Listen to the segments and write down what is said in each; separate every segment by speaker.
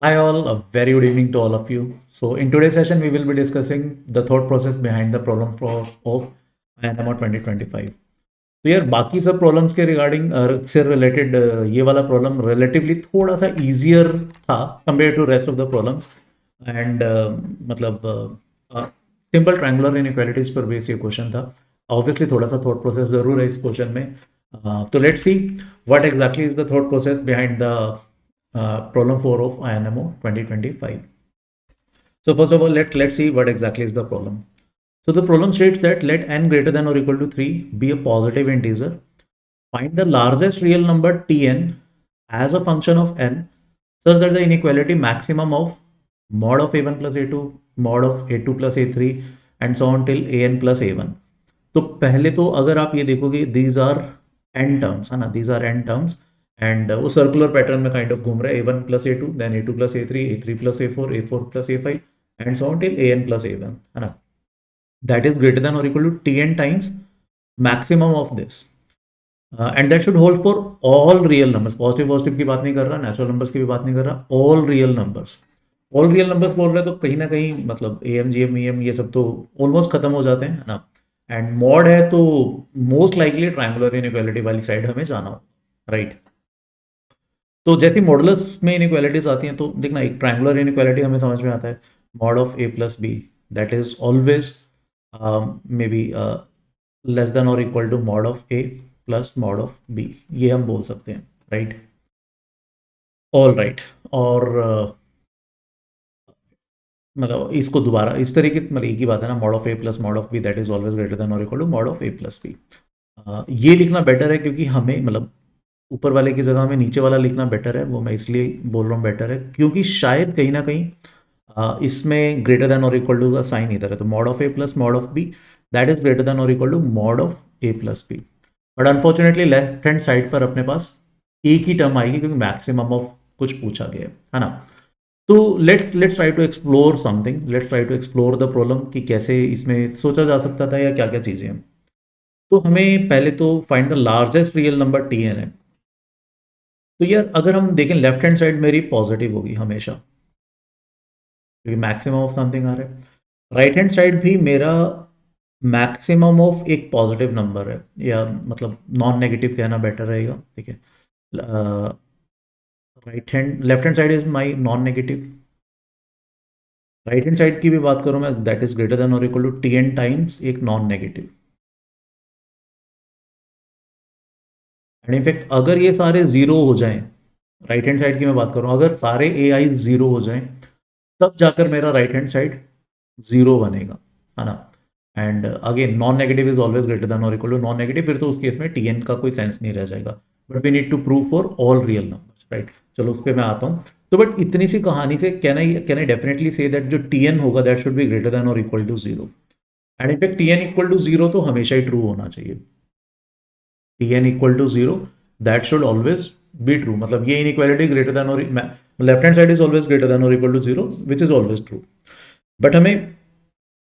Speaker 1: Hi all, a very good evening to all of you. So in today's session, we will be discussing the thought process behind the problem of INMO 2025. तो यार बाकी सब problems के regarding से related ये वाला problem relatively थोड़ा सा इजियर था compare to rest of the problems and मतलब सिंपल ट्रायंगुलर इनइक्वालिटीज पर बेस्ड ये क्वेश्चन था. ऑब्वियसली थोड़ा सा थॉट प्रोसेस जरूर है इस क्वेश्चन में. तो let's see what exactly is the thought process behind the problem 4 of INMO 2025. So first of all, let's see what exactly is the problem. So the problem states that let n greater than or equal to 3 be a positive integer. Find the largest real number Tn as a function of n such that the inequality maximum of mod of a1 plus a2, mod of a2 plus a3 and so on till an plus a1. तो पहले तो अगर आप ये देखोगे these are N terms है ना, these are N terms and वो सर्कुलर पैटर्न में काइंड ऑफ घूम रहा है. A one plus A two, then a two plus A three plus a four plus a five and so on till a N plus A one है ना. That is greater than और equal to T N times maximum of this and that should hold for all real numbers. Positive positive की बात नहीं कर रहा, natural numbers की भी बात नहीं कर रहा, all real numbers. All real numbers बोल रहे हैं तो कहीं ना कहीं मतलब A M G M E M ये सब तो ऑलमोस्ट खत्म हो जाते हैं है ना. एंड मॉड है तो मोस्ट लाइकली ट्रायंगुलर इनइक्वालिटी वाली साइड हमें जाना हो, राइट. तो जैसी मॉडुलस में इनइक्वालिटीज आती हैं तो देखना एक ट्रायंगुलर इनइक्वालिटी हमें समझ में आता है. Mod of A plus B that is always may be less than और equal to mod of A plus mod of B, ये हम बोल सकते हैं, राइट. All right. और मतलब इसको दोबारा इस तरीके मतलब एक ही बात है ना, mod of A plus mod of B that is always greater than और equal to mod of A plus B. ये लिखना बेटर है क्योंकि हमें मतलब ऊपर वाले की जगह हमें नीचे वाला लिखना बेटर है. वो मैं इसलिए बोल रहा हूँ बेटर है क्योंकि शायद कहीं ना कहीं इसमें ग्रेटर देन और इक्वल टू का साइन इधर है, तो mod of A plus mod of B that is greater than और equal to mod of A plus B. But unfortunately left hand side पर अपने पास एक ही टर्म आएगी क्योंकि मैक्सिमम ऑफ कुछ पूछा गया है ना. तो let's try to explore something, let's try to explore the problem कि कैसे इसमें सोचा जा सकता था या क्या क्या चीज़ें हैं. तो हमें पहले तो find the largest real number T N है. तो यार अगर हम देखें लेफ्ट हैंड साइड मेरी पॉजिटिव होगी हमेशा क्योंकि मैक्सिमम ऑफ समथिंग आ रहा है. राइट हैंड साइड भी मेरा मैक्सिमम ऑफ एक पॉजिटिव नंबर है, या मतलब नॉन नेगेटिव कहना बेटर रहेगा, ठीक है. Right hand left hand side is my non negative. Right hand side की भी बात करूं मैं दैट इज ग्रेटर देन और equal to T N times एक नॉन नेगेटिव. एंड इनफैक्ट अगर ये सारे जीरो हो जाएं, राइट हैंड साइड की मैं बात करूं, अगर सारे ए आई जीरो हो जाएं तब जाकर मेरा राइट हैंड साइड जीरो बनेगा, है ना. And again non negative is always greater than और इक्वल टू नॉन नेगेटिव, फिर तो उस केस में टी एन का कोई सेंस नहीं रह जाएगा. But we need to prove for all real numbers, right. चलो उस पर मैं आता हूँ. तो बट इतनी सी कहानी से can I definitely say that जो टी एन होगा that should be greater than और equal to zero. And in fact T N equal to zero तो हमेशा ही ट्रू होना चाहिए. T N equal to zero that should always be true. मतलब ये इनइक्वालिटी ग्रेटर देन और left hand side is always greater than और equal to zero which is always true. But हमें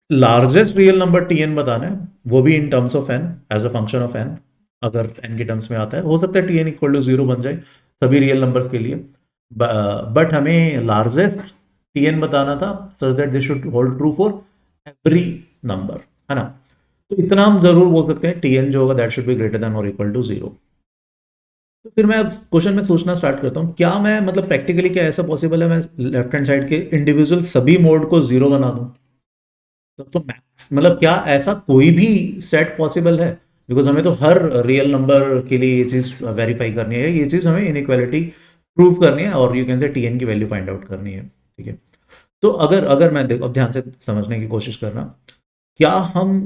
Speaker 1: largest real number T N बताना है, वो भी in terms of N as a function of N. अगर N के terms में आता है हो सकता है T N equal to zero बन जाए सभी रियल नंबर्स के लिए. बट हमें लार्जेस्ट टी एन बताना था such that this should hold true for every number, है ना. तो इतना हम जरूर बोल सकते हैं टी एन जो होगा that should be greater than और इक्वल टू जीरो. तो फिर मैं अब क्वेश्चन में सोचना स्टार्ट करता हूँ, क्या मैं मतलब प्रैक्टिकली क्या ऐसा पॉसिबल है मैं लेफ्ट हैंड साइड के इंडिविजुअल सभी मोड को जीरो बना दूं. तब तो मैक्स मतलब क्या ऐसा कोई भी सेट पॉसिबल है, बिकॉज हमें तो हर रियल नंबर के लिए ये चीज़ वेरीफाई करनी है, ये चीज़ हमें इनइक्वालिटी प्रूव करनी है और यू कैन से टीएन की वैल्यू फाइंड आउट करनी है, ठीक है. तो अगर अगर मैं देखो अब ध्यान से समझने की कोशिश करना, क्या हम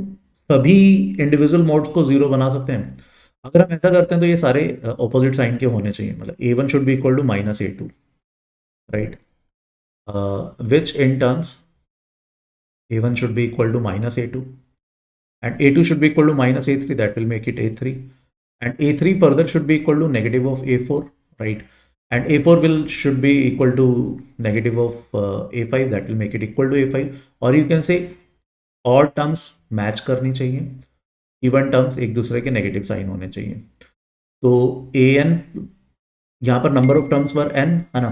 Speaker 1: सभी इंडिविजुअल मोड्स को जीरो बना सकते हैं. अगर हम ऐसा करते हैं तो ये सारे ऑपोजिट साइन के होने चाहिए. मतलब A one should be equal to minus A two, right, which in terms a1 should be equal to minus a2 and a2 should be equal to minus a3, that will make it a3, and a3 further should be equal to negative of a4, right, and a4 will should be equal to negative of a5, that will make it equal to a5. और you can say all terms match करनी चाहिए, even terms एक दूसरे के negative sign होने चाहिए. तो A N यहाँ पर number of terms were N, है ना.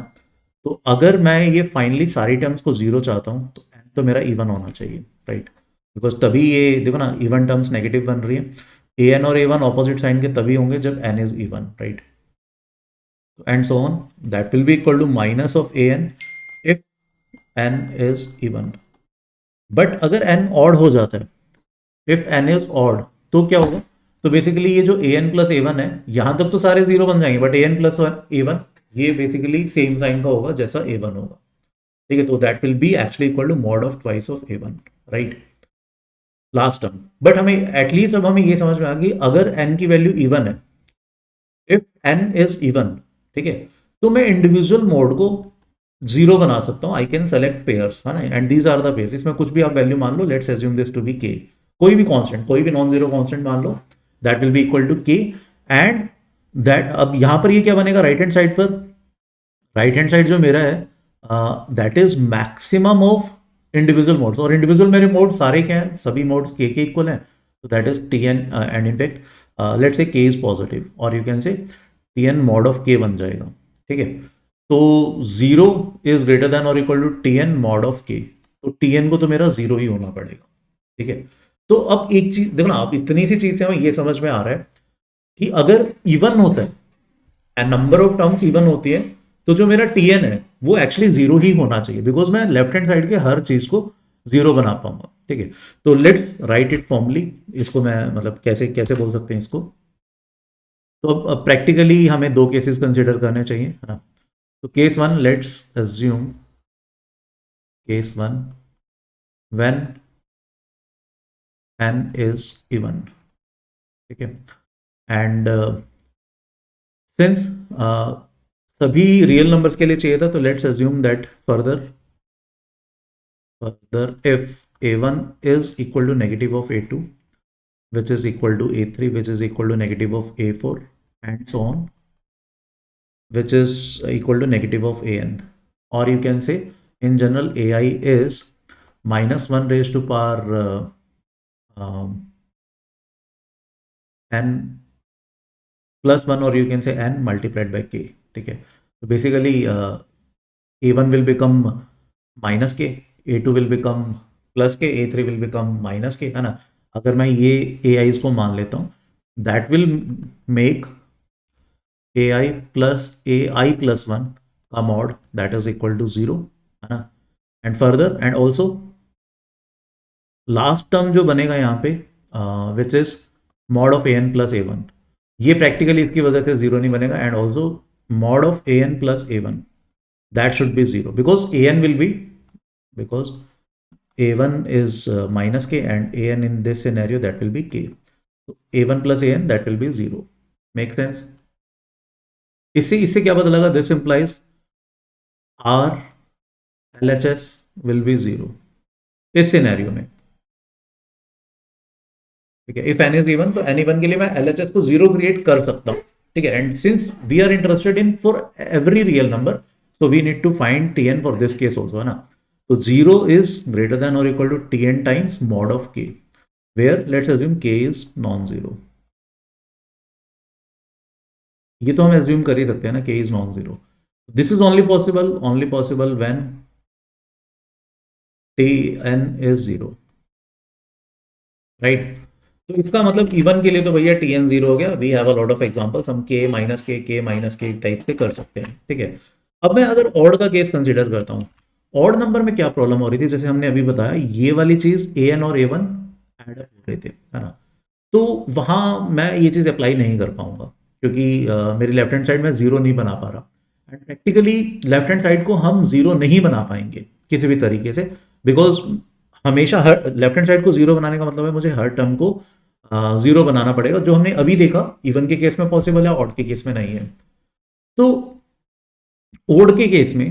Speaker 1: तो अगर मैं ये फाइनली सारी टर्म्स को जीरो चाहता हूँ तो n तो मेरा इवन होना चाहिए, राइट? बिकॉज तभी ये देखो ना, इवन टर्म्स नेगेटिव बन रही है। ए एन और ए वन ऑपोजिट साइन के तभी होंगे जब n is even, right? And so on, that will be equal to minus of A N if n is even. But अगर n ऑड हो जाता है, इफ n इज ऑड, तो क्या होगा? तो बेसिकली ये जो A N plus A one है, यहां तक तो सारे जीरो बन जाएंगे, but A N plus A one ये बेसिकली सेम साइन का होगा जैसा ए वन होगा, ठीक है? तो that will be actually equal to mod of twice of A one, right? Last term. But हमें एटलीस्ट अब हमें ये समझ में आ गई, अगर n की वैल्यू इवन है, इफ n इज इवन, ठीक है, तो मैं इंडिविजुअल मोड को जीरो बना सकता हूं। आई कैन सेलेक्ट पेयर्स, है ना, and these are the pairs. इसमें कुछ भी आप वैल्यू मान लो, let's assume this to be K, कोई भी कांस्टेंट, कोई भी नॉन जीरो कांस्टेंट मान लो, that will be equal to K. And that, अब यहां पर ये क्या बनेगा राइट हैंड साइड पर? राइट हैंड साइड जो मेरा है, that is maximum of individual mods, और इंडिविजुअल मेरे मोड सारे क्या हैं? सभी मोड्स के इक्वल हैं, तो that is T N. And in fact let's say K is positive, और you can say T N mod of K बन जाएगा, ठीक है? तो जीरो इज ग्रेटर देन और equal to T N mod of K, तो टी एन को तो मेरा जीरो ही होना पड़ेगा, ठीक है? तो अब एक चीज देखो ना, अब इतनी सी चीज से हमें ये समझ में आ रहा है कि अगर इवन होता है, नंबर ऑफ टर्म्स इवन होती है, तो जो मेरा टी एन है वो एक्चुअली जीरो ही होना चाहिए, बिकॉज मैं लेफ्ट हैंड साइड के हर चीज को जीरो बना पाऊंगा, ठीक है? तो लेट्स राइट इट फॉर्मली। इसको मैं मतलब कैसे कैसे बोल सकते हैं इसको? तो अब प्रैक्टिकली हमें दो केसेस कंसिडर करने चाहिए, है ना? तो case one, let's assume case one when n is even, ठीक है? एंड सिंस सभी रियल नंबर्स के लिए चाहिए था, तो let's assume that further if a1 is equal to negative of a2, which is equal to a3, which is equal to negative of a4, and so on, which is equal to negative of an. Or you can say in general ai is minus 1 raised to power n plus 1, or you can say n multiplied by k, ठीक है? तो basically a1 will become minus k, a2 will become plus k, a3 will become minus k, है ना? अगर मैं ये ai's को मान लेता हूँ, that will make ai plus ai plus 1 का mod that is equal to 0, है ना? And further and also last term जो बनेगा यहाँ पे which is mod of A N plus A one, ये प्रैक्टिकली इसकी वजह से जीरो नहीं बनेगा, and also mod of A N plus A one, that should be zero, because A N will be, because a1 is minus k and an in this scenario that will be k. So a1 plus an that will be 0. Make sense? इससे इससे क्या पता लगा? This implies our LHS will be 0 इस scenario में, ठीक है? If n is even, तो n even के लिए मैं LHS को 0 क्रिएट कर सकता हूँ, ठीक है? And since we are interested in for every real number, so we need to find tn for this case also, है ना? तो 0 is greater than or equal to tn times mod of k, where let's assume k is non-zero. ये तो हम assume कर ही सकते हैं ना, k is non-zero. This is only possible when tn is 0, right? तो इसका मतलब इवन के लिए तो भैया tn 0 हो गया। We have a lot of examples, हम k माइनस के टाइप से कर सकते हैं, ठीक है? अब मैं अगर ऑड का केस कंसीडर करता हूँ, ऑड नंबर में क्या प्रॉब्लम हो रही थी? जैसे हमने अभी बताया, ये वाली चीज ए एन और ए वन एड अप हो रहे थे, है ना? तो वहां मैं ये चीज अप्लाई नहीं कर पाऊंगा, क्योंकि मेरी लेफ्ट हैंड साइड में जीरो नहीं बना पा रहा, and practically left hand side को हम जीरो नहीं बना पाएंगे किसी भी तरीके से, बिकॉज हमेशा हर लेफ्ट हैंड साइड को जीरो बनाने का मतलब है मुझे हर टर्म को जीरो बनाना पड़ेगा, जो हमने अभी देखा इवन के केस में पॉसिबल है, ऑड के केस में नहीं है। तो ओड के केस में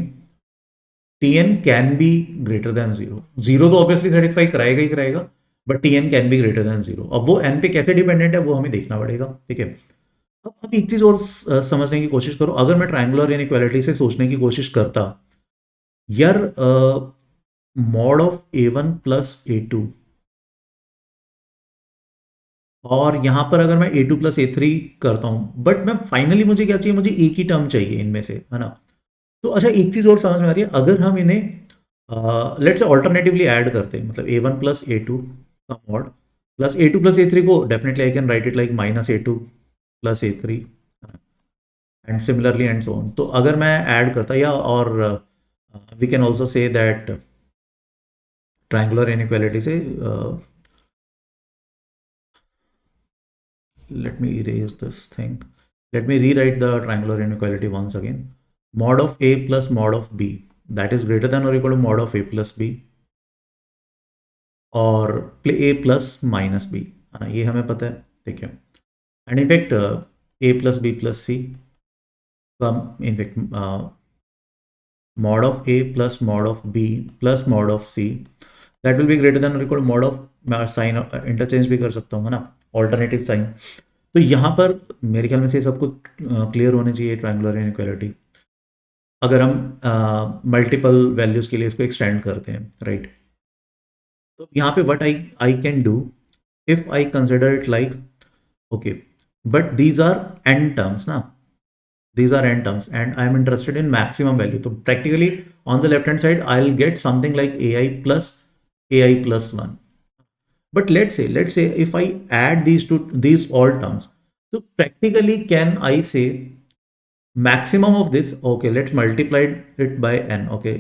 Speaker 1: tn can be greater than zero, zero तो ऑब्वियसली सेटिस्फाई कराएगा ही कराएगा, but tn can be greater than zero. अब वो n पे कैसे डिपेंडेंट है वो हमें देखना पड़ेगा, ठीक है? अब एक चीज और समझने की कोशिश करो, अगर मैं ट्रायंगुलर इनइक्वालिटी से सोचने की कोशिश करता, यार mod of A one plus A two, और यहां पर अगर मैं A two plus A three करता हूं, बट मैं फाइनली मुझे क्या चाहिए? मुझे एक ही टर्म चाहिए इनमें से, है ना? तो अच्छा एक चीज़ और समझ में आ रही है, अगर हम इन्हें लेट्स से ऑल्टरनेटिवली ऐड करते हैं, मतलब A1 प्लस A2 का mod plus A2 plus A3 को definitely I can write it like minus A2 plus A3 and similarly and so on. तो अगर मैं ऐड करता या और we can also say that triangular inequality से let me erase this thing. Let me rewrite the triangular inequality once again. Mod of A plus mod of B, that is greater than or equal to mod of A plus B और A plus minus B, है ना, ये हमें पता है, ठीक है। And in fact A plus B plus C का in fact mod of A plus mod of B plus mod of C, that will be greater than or equal to mod of, मैं साइन इंटरचेंज भी कर सकता हूँ ना, alternative sign. तो यहाँ पर मेरे ख्याल में से सब कुछ क्लियर होने चाहिए ट्रायंगुलर इनइक्वालिटी। अगर हम मल्टीपल वैल्यूज के लिए इसको एक्सटेंड करते हैं, राइट, तो यहाँ पे what I I can do if I consider it like okay, but these are N terms ना, these are n terms and I am interested in maximum value. So practically on the left hand side I'll get something like ai plus 1. But let's say if I add these all terms, so practically can I say maximum of this, okay, let's multiply it by n, okay,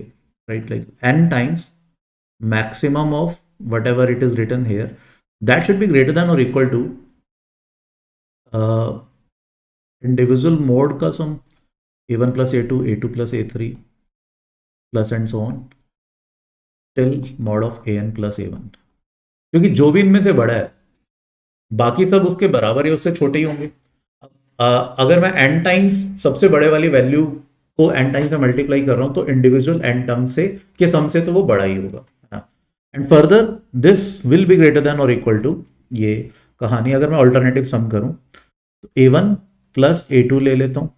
Speaker 1: right, like n times maximum of whatever it is written here, that should be greater than or equal to uh, individual mode का sum A1 plus A2, A2 plus A3 plus and so on till mod of an plus A1, क्योंकि जो भी इनमें से बड़ा है बाकी सब उसके बराबर या उससे छोटे ही होंगे। अगर मैं n टाइम्स सबसे बड़े वाली वैल्यू को n टाइम्स में मल्टीप्लाई कर रहा हूं तो इंडिविजुअल n टर्म से के सम से तो वो बड़ा ही होगा, है ना। And further this will be greater than और इक्वल टू ये कहानी, अगर मैं ऑल्टरनेटिव सम करूं तो A1 प्लस A2 ले लेता हूं,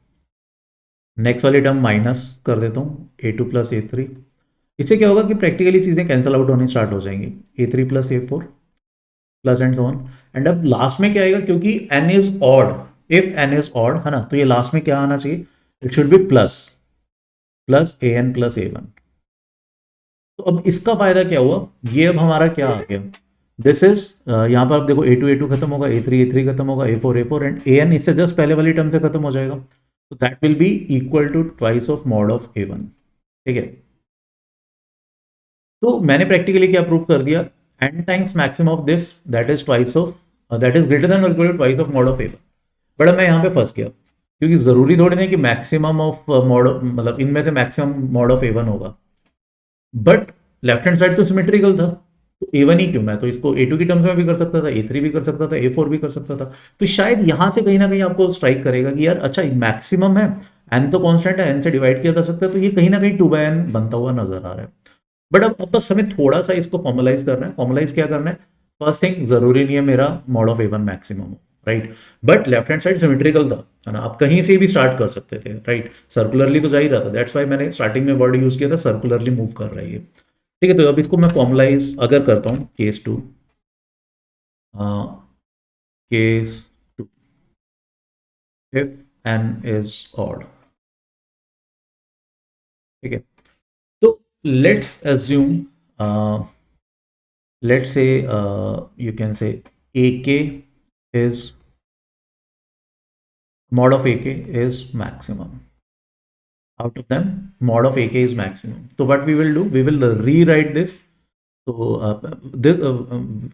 Speaker 1: नेक्स्ट वाली टर्म माइनस कर देता हूँ A2 प्लस A3। इससे क्या होगा कि प्रैक्टिकली चीज़ें कैंसिल आउट होनी स्टार्ट हो जाएंगी, A3 plus A4 plus and so on. And अब लास्ट में क्या आएगा, क्योंकि n is odd, if n is odd, है ना, तो ये लास्ट में क्या आना चाहिए, it should be plus plus an plus A1। तो अब इसका फायदा क्या हुआ, ये अब हमारा क्या आ गया, दिस इज यहाँ पर आप देखो A2 खत्म होगा, A3 खत्म होगा, A4 एंड an इससे जस्ट पहले वाली टर्म से खत्म हो जाएगा, तो that will be equal to twice of mod of A1, ठीक है। तो मैंने प्रैक्टिकली क्या प्रूव कर दिया, n times maximum of this that is twice of, that is greater than और equal to twice of mod of A1। But अब मैं यहाँ पे फंस गया, क्योंकि जरूरी थोड़ी नहीं कि मैक्सिमम ऑफ मॉड, मतलब इनमें से मैक्सिमम मॉड ऑफ A1 होगा, बट लेफ्ट हैंड साइड तो सिमेट्रिकल था, तो A1 ही क्यों, मैं तो इसको A2 की टर्म्स में भी कर सकता था, A3 भी कर सकता था, A4 भी कर सकता था। तो शायद यहां से कहीं ना कहीं आपको स्ट्राइक करेगा कि यार अच्छा मैक्सिमम है, n तो कांस्टेंट है, n से डिवाइड किया जा सकता है, तो ये कहीं ना कहीं 2/n बनता हुआ नजर आ रहा है। बट अब बस हमें थोड़ा सा इसको फॉर्मलाइज करना है। फॉर्मलाइज क्या करना है, फर्स्ट थिंग, जरूरी नहीं है मेरा मॉड ऑफ A1 मैक्सिमम हो, right, but left hand side symmetrical था, है ना, आप कहीं से भी स्टार्ट कर सकते थे, राइट, सर्कुलरली तो जा ही रहा था, दैट्स वाई मैंने स्टार्टिंग में वर्ड यूज किया था सर्कुलरली मूव कर रहा है ये, ठीक है। तो अब इसको मैं फॉर्मलाइज अगर करता हूँ, case two, case two, if n is odd, ठीक है। तो let's assume, let's say you can say ak is, mod of ak is maximum, out of them mod of ak is maximum. So what we will do, we will rewrite this. So this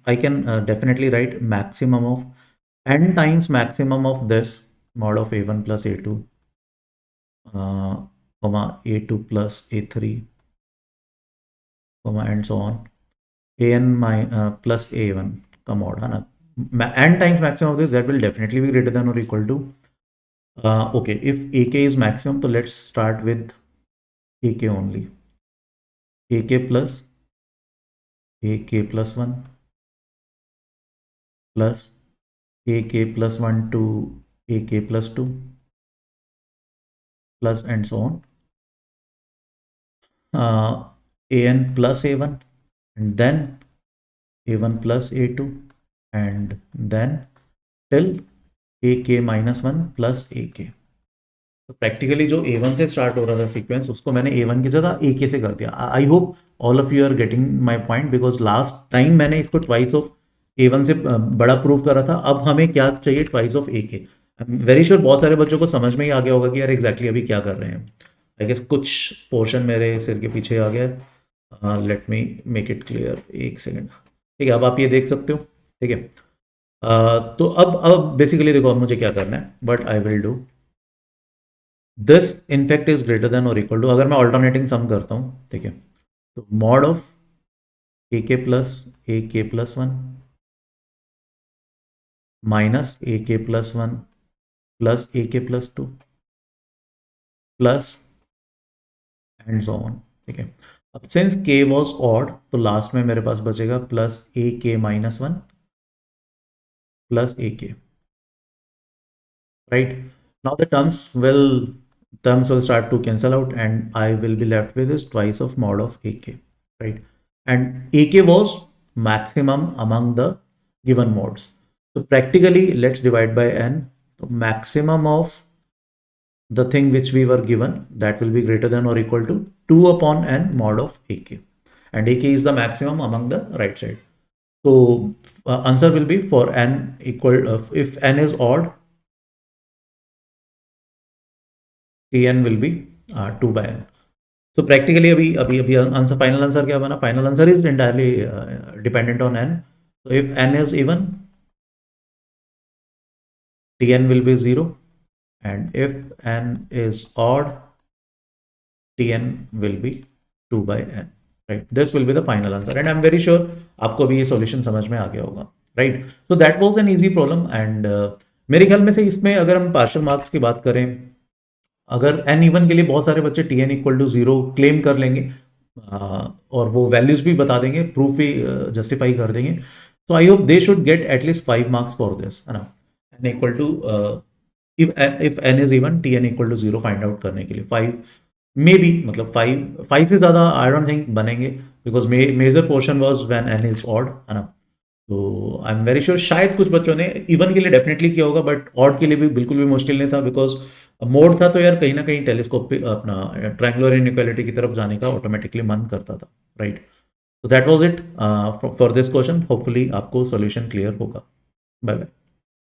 Speaker 1: I can definitely write maximum of n times maximum of this mod of a1 plus a2 comma a2 plus a3 comma and so on an plus a1 का mod, है ना, n times maximum of this, that will definitely be greater than or equal to okay, if ak is maximum, so let's start with ak only, ak plus 1 plus ak plus 1 to ak plus 2 plus and so on, an plus a1 and then a1 plus a2 and then till ak minus 1 plus ak, तो practically जो A1 से start हो रहा था sequence, उसको मैंने A1 की जगह AK से कर दिया. I hope all of you are getting my point, because last time मैंने इसको ट्वाइस ऑफ A1 से बड़ा प्रूव करा था. अब हमें क्या चाहिए? Twice of AK. I am very sure बहुत सारे बच्चों को समझ में ही आ गया होगा कि यार एग्जैक्टली अभी क्या कर रहे हैं. आई गेस कुछ पोर्शन मेरे सिर के पीछे आ गया. Let me make it clear. एक सेकेंड. ठीक है, अब आप ये देख सकते हो. ठीक है. तो अब बेसिकली देखो, अब मुझे क्या करना है. But I will do this in fact is greater than और इक्वल टू, अगर मैं ऑल्टरनेटिंग सम करता हूँ, ठीक है, तो मॉड ऑफ ए के प्लस वन माइनस ए के प्लस वन प्लस ए के plus two plus and so on. ठीक है. अब सिंस के वॉज ऑड, तो लास्ट में मेरे पास बचेगा प्लस ए के माइनस वन प्लस ए के. Right now the terms will start to cancel out, and I will be left with is twice of mod of AK. Right. And AK was maximum among the given modes. So practically, let's divide by n. So maximum of the thing which we were given, that will be greater than or equal to 2 upon n mod of AK, and AK is the maximum among the right side. So answer will be for n equal, if n is odd, Tn will be 2 by n. So practically अभी answer, final answer क्या बना? Final answer is entirely dependent on n. So if n is even, Tn will be 0, and if n is odd, Tn will be 2 by n. Right, this will be the final answer, and I'm very sure आपको भी ये solution समझ में आ गया होगा. Right, so that was an easy problem. And मेरे ख्याल में से इसमें अगर हम पार्शियल मार्क्स की बात करें, अगर एन इवन के लिए बहुत सारे बच्चे T N equal to zero claim कर लेंगे, और वो वैल्यूज भी बता देंगे, प्रूफ भी जस्टिफाई कर देंगे. तो I hope they should get at least 5 marks for this, है ना. N equal to, if N is even, T N equal to zero find out करने के लिए 5 मे बी, मतलब 5 से ज़्यादा आई डोंट थिंक बनेंगे, because major portion was when N is odd, है ना. तो आई एम वेरी श्योर शायद कुछ बच्चों ने इवन के लिए डेफिनेटली किया होगा, बट ऑड के लिए भी बिल्कुल भी मुश्किल नहीं था, बिकॉज मोड था तो यार कहीं ना कहीं टेलीस्कोप पे अपना ट्रायंगुलर इनइक्वालिटी की तरफ जाने का ऑटोमेटिकली मन करता था. राइट, तो that was it for this question. Hopefully आपको सॉल्यूशन क्लियर होगा. Bye bye.